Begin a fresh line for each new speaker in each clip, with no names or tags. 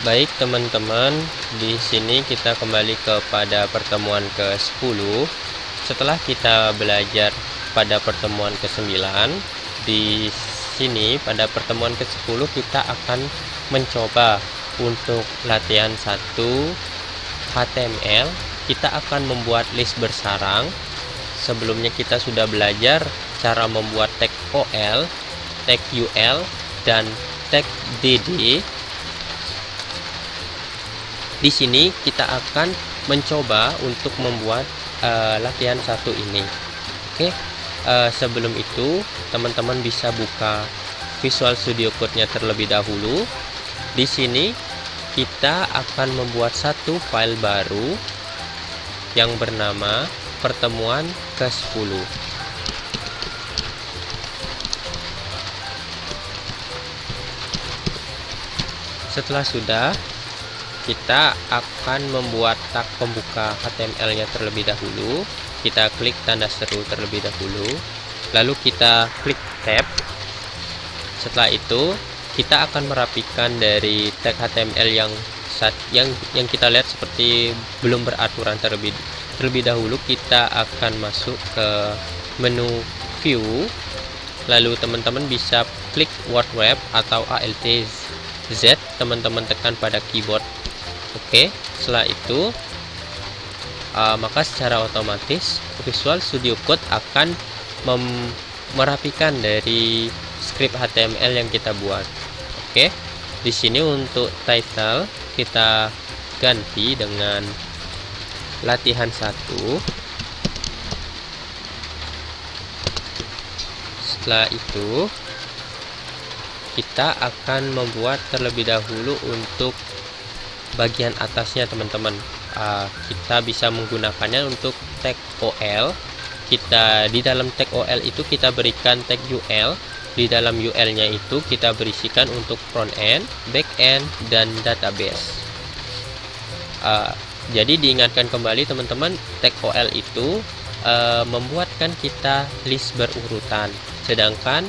Baik teman-teman, di sini kita kembali kepada pertemuan ke-10. Setelah kita belajar pada pertemuan ke-9, di sini pada pertemuan ke-10 kita akan mencoba untuk latihan 1 HTML. Kita akan membuat list bersarang. Sebelumnya kita sudah belajar cara membuat tag OL, tag UL, dan tag DD. Di sini kita akan mencoba untuk membuat latihan 1 ini. Oke, sebelum itu teman-teman bisa buka Visual Studio Code-nya terlebih dahulu. Di sini kita akan membuat satu file baru yang bernama pertemuan ke-10. Setelah sudah, kita akan membuat tag pembuka HTML-nya terlebih dahulu. Kita klik tanda seru terlebih dahulu, lalu kita klik tab. Setelah itu kita akan merapikan dari tag HTML yang kita lihat seperti belum beraturan terlebih dahulu. Kita akan masuk ke menu view, lalu teman-teman bisa klik Word Wrap atau Alt Z, teman-teman tekan pada keyboard. Oke, setelah itu maka secara otomatis Visual Studio Code akan merapikan dari script HTML yang kita buat. Oke, di sini untuk title kita ganti dengan latihan 1. Setelah itu kita akan membuat terlebih dahulu untuk bagian atasnya teman-teman. Kita bisa menggunakannya untuk tag OL. Di dalam tag OL itu kita berikan tag UL. Di dalam UL-nya itu kita berisikan untuk front end, back end, dan database. Jadi diingatkan kembali teman-teman, tag OL itu membuatkan kita list berurutan, sedangkan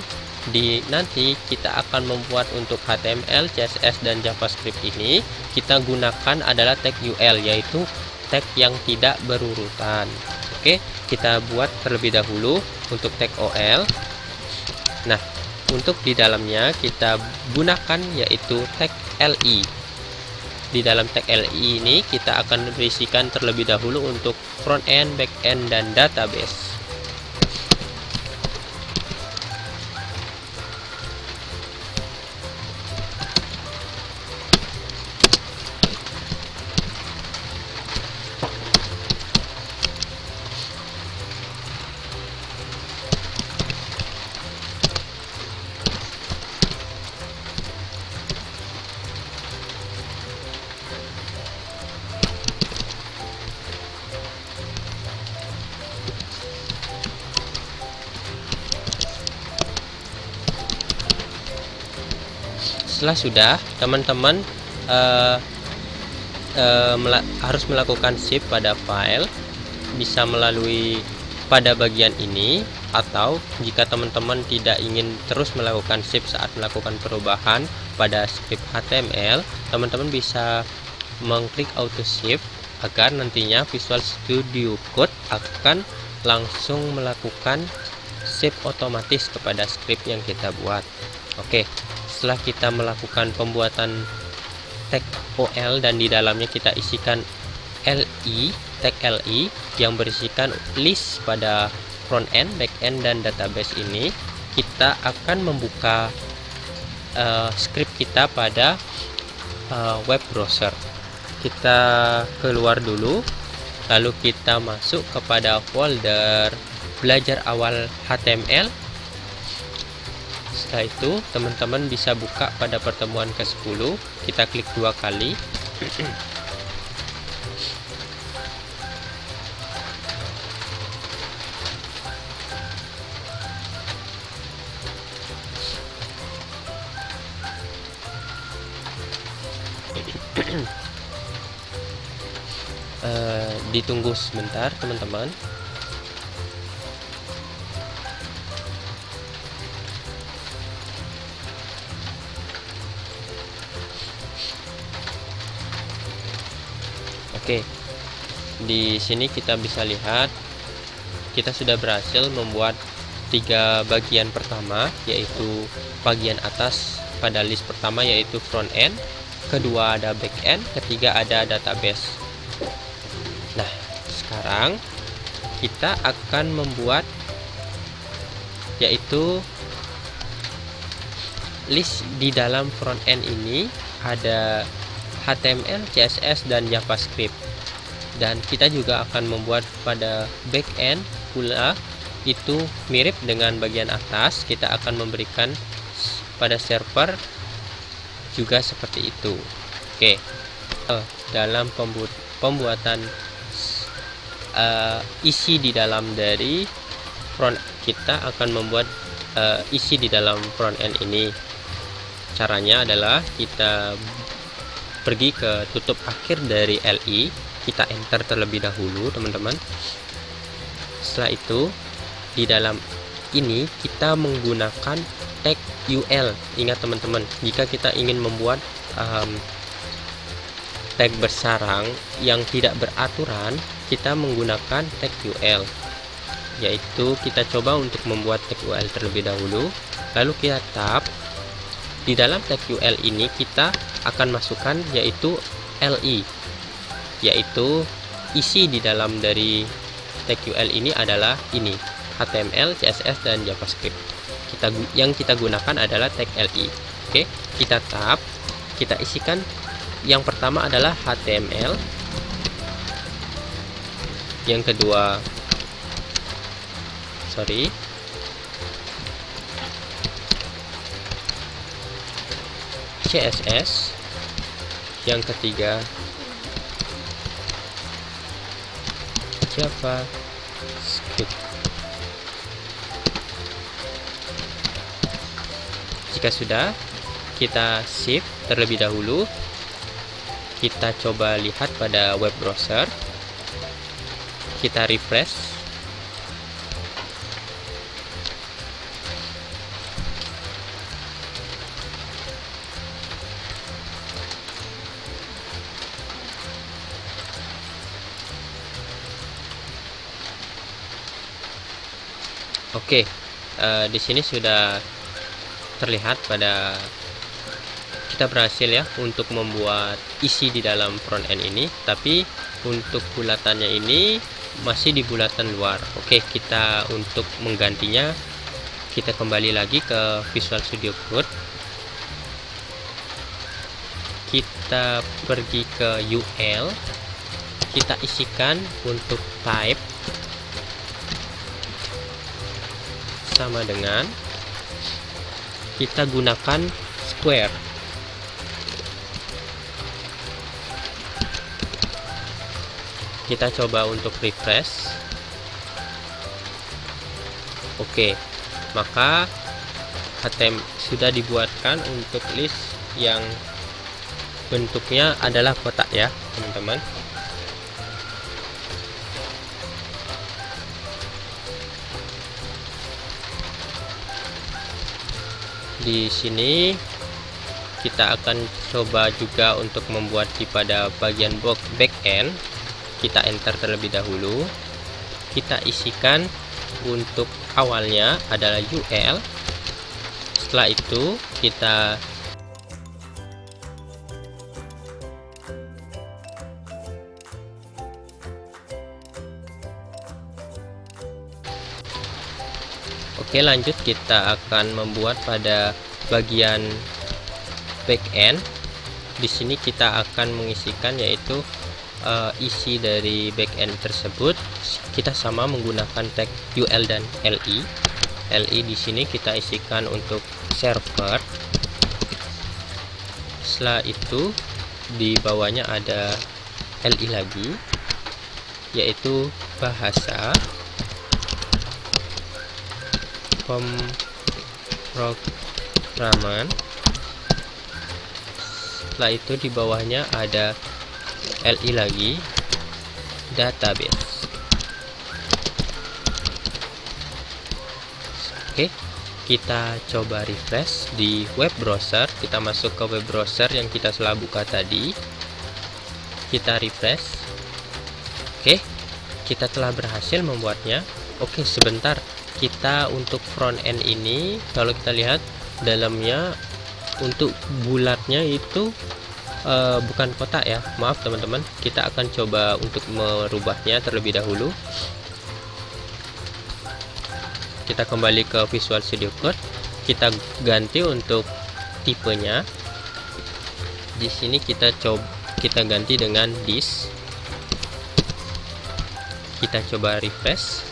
nanti kita akan membuat untuk HTML, CSS, dan JavaScript ini kita gunakan adalah tag UL, yaitu tag yang tidak berurutan. Oke, kita buat terlebih dahulu untuk tag OL. Nah, untuk di dalamnya kita gunakan yaitu tag LI. Di dalam tag LI ini kita akan berisikan terlebih dahulu untuk front end, back end, dan database. Setelah sudah, teman-teman harus melakukan save pada file, bisa melalui pada bagian ini, atau jika teman-teman tidak ingin terus melakukan save saat melakukan perubahan pada script HTML, teman-teman bisa mengklik auto save agar nantinya Visual Studio Code akan langsung melakukan save otomatis kepada script yang kita buat. Oke, setelah kita melakukan pembuatan tag OL dan di dalamnya kita isikan LI, tag LI yang berisikan list pada front end, back end, dan database ini, kita akan membuka script kita pada web browser. Kita keluar dulu, lalu kita masuk kepada folder belajar awal HTML. Setelah itu teman-teman bisa buka pada pertemuan ke-10. Kita klik 2 kali. Ditunggu sebentar teman-teman. Oke, di sini kita bisa lihat kita sudah berhasil membuat 3 bagian pertama, yaitu bagian atas pada list pertama yaitu front end, kedua ada back end, ketiga ada database. Nah, sekarang kita akan membuat yaitu list di dalam front end ini ada HTML, CSS, dan JavaScript. Dan kita juga akan membuat pada back end pula itu mirip dengan bagian atas. Kita akan memberikan pada server juga seperti itu. Oke, dalam pembuatan isi di dalam dari front, kita akan membuat isi di dalam front end ini. Caranya adalah kita pergi ke tutup akhir dari LI, kita enter terlebih dahulu teman-teman. Setelah itu di dalam ini kita menggunakan tag UL. Ingat teman-teman, jika kita ingin membuat tag bersarang yang tidak beraturan, kita menggunakan tag UL. Yaitu kita coba untuk membuat tag UL terlebih dahulu, lalu kita tab. Di dalam tag UL ini kita akan masukkan yaitu LI, yaitu isi di dalam dari tag UL ini adalah ini, HTML, CSS, dan JavaScript. Yang kita gunakan adalah tag LI. Oke, kita tab, kita isikan. Yang pertama adalah HTML, yang kedua CSS, yang ketiga JavaScript. Jika sudah, kita save terlebih dahulu. Kita coba lihat pada web browser, kita refresh. Oke, di sini sudah terlihat pada kita berhasil ya untuk membuat isi di dalam front end ini, tapi untuk bulatannya ini masih di bulatan luar. Oke, kita untuk menggantinya kita kembali lagi ke Visual Studio Code. Kita pergi ke UL, kita isikan untuk type sama dengan kita gunakan square. Kita coba untuk refresh. Oke, maka HTML sudah dibuatkan untuk list yang bentuknya adalah kotak ya teman-teman. Di sini kita akan coba juga untuk membuat di pada bagian back end. Kita enter terlebih dahulu. Kita isikan untuk awalnya adalah UL. Setelah itu kita Oke, lanjut kita akan membuat pada bagian back end. Di sini kita akan mengisikan yaitu isi dari backend tersebut. Kita sama menggunakan tag UL dan LI. LI di sini kita isikan untuk server. Setelah itu di bawahnya ada LI lagi, yaitu bahasa pemrograman. Setelah itu di bawahnya ada LI lagi, database. Oke, kita coba refresh di web browser. Kita masuk ke web browser yang kita telah buka tadi. Kita refresh. Oke, kita telah berhasil membuatnya. Oke, sebentar, kita untuk front end ini kalau kita lihat dalamnya untuk bulatnya itu bukan kotak ya, maaf teman-teman. Kita akan coba untuk merubahnya terlebih dahulu. Kita kembali ke Visual Studio Code, kita ganti untuk tipenya. Di sini kita ganti dengan this. Kita coba refresh.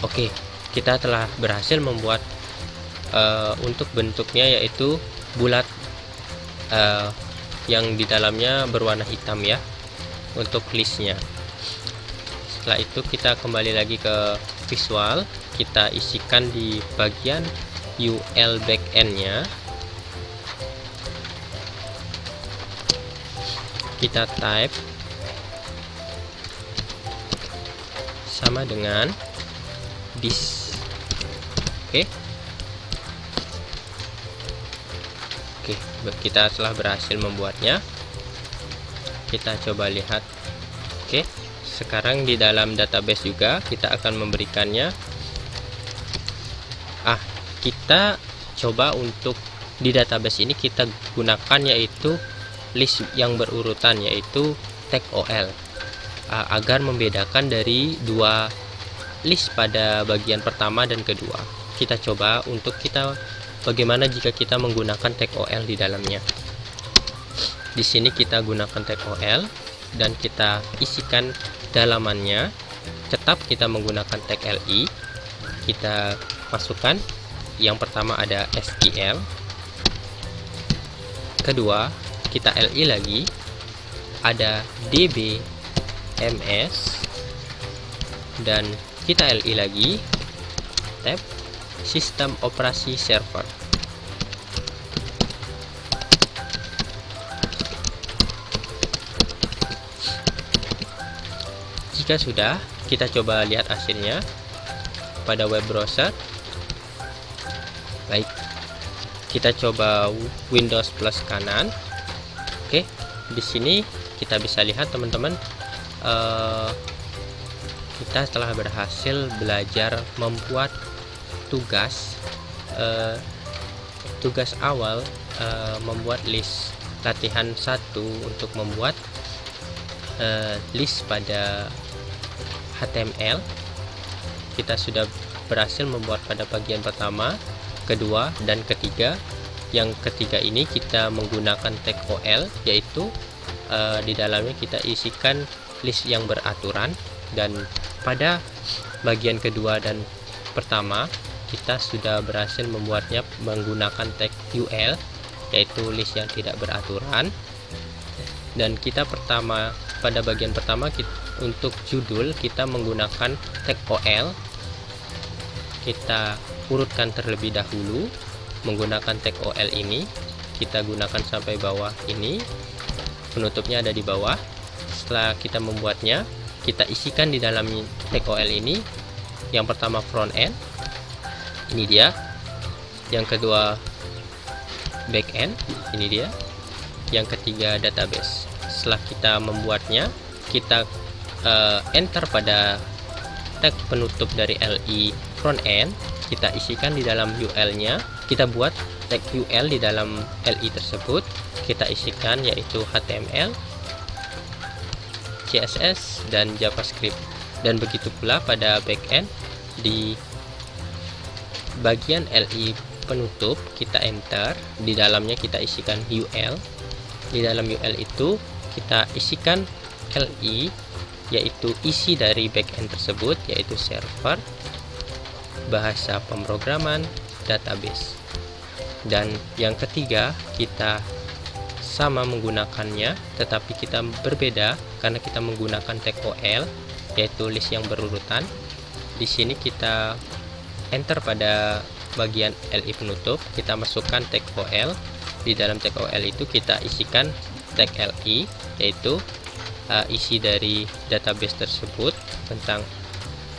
Oke, kita telah berhasil membuat untuk bentuknya yaitu bulat yang di dalamnya berwarna hitam ya, untuk listnya. Setelah itu kita kembali lagi ke visual, kita isikan di bagian UL backend-nya. Kita type sama dengan this. Oke. Oke, kita telah berhasil membuatnya. Kita coba lihat. Oke, sekarang di dalam database juga kita akan memberikannya. Kita coba untuk di database ini kita gunakan yaitu list yang berurutan, yaitu tag OL, agar membedakan dari dua list pada bagian pertama dan kedua. Kita coba untuk bagaimana jika kita menggunakan tag OL di dalamnya. Di sini kita gunakan tag OL dan kita isikan dalamannya. Tetap kita menggunakan tag LI. Kita masukkan yang pertama ada SQL. Kedua, kita LI lagi. Ada DBMS dan kita LI lagi. Tab Sistem Operasi Server. Jika sudah, kita coba lihat hasilnya pada web browser. Baik, kita coba Windows plus kanan. Oke, di sini kita bisa lihat teman-teman, kita telah berhasil belajar membuat tugas awal, membuat list latihan 1 untuk membuat list pada HTML. Kita sudah berhasil membuat pada bagian pertama, kedua, dan ketiga. Yang ketiga ini kita menggunakan tag OL, yaitu di dalamnya kita isikan list yang beraturan. Dan pada bagian kedua dan pertama kita sudah berhasil membuatnya menggunakan tag UL, yaitu list yang tidak beraturan. Dan kita pada bagian pertama untuk judul kita menggunakan tag OL. Kita urutkan terlebih dahulu menggunakan tag OL ini. Kita gunakan sampai bawah ini, penutupnya ada di bawah. Setelah kita membuatnya, kita isikan di dalam tag OL ini. Yang pertama front end, ini dia. Yang kedua back end, ini dia. Yang ketiga database. Setelah kita membuatnya, kita enter pada tag penutup dari LI front end. Kita isikan di dalam UL nya. Kita buat tag UL di dalam LI tersebut. Kita isikan yaitu HTML, CSS, dan JavaScript. Dan begitu pula pada backend, di bagian LI penutup kita enter, di dalamnya kita isikan UL. Di dalam UL itu kita isikan LI, yaitu isi dari backend tersebut, yaitu server, bahasa pemrograman, database. Dan yang ketiga kita sama menggunakannya, tetapi kita berbeda karena kita menggunakan tag OL, yaitu list yang berurutan. Di sini kita enter pada bagian LI penutup, kita masukkan tag OL. Di dalam tag OL itu kita isikan tag LI, yaitu isi dari database tersebut, tentang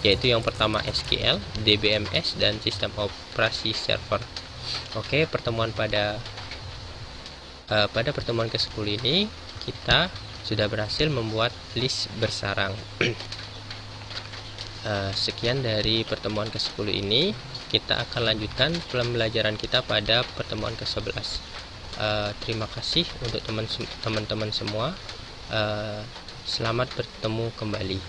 yaitu yang pertama SQL, DBMS, dan sistem operasi server. Oke, pada pertemuan ke-10 ini kita sudah berhasil membuat list bersarang. Sekian dari pertemuan ke-10 ini. Kita akan lanjutkan pembelajaran kita pada pertemuan ke-11. Terima kasih untuk teman-teman semua. Selamat bertemu kembali.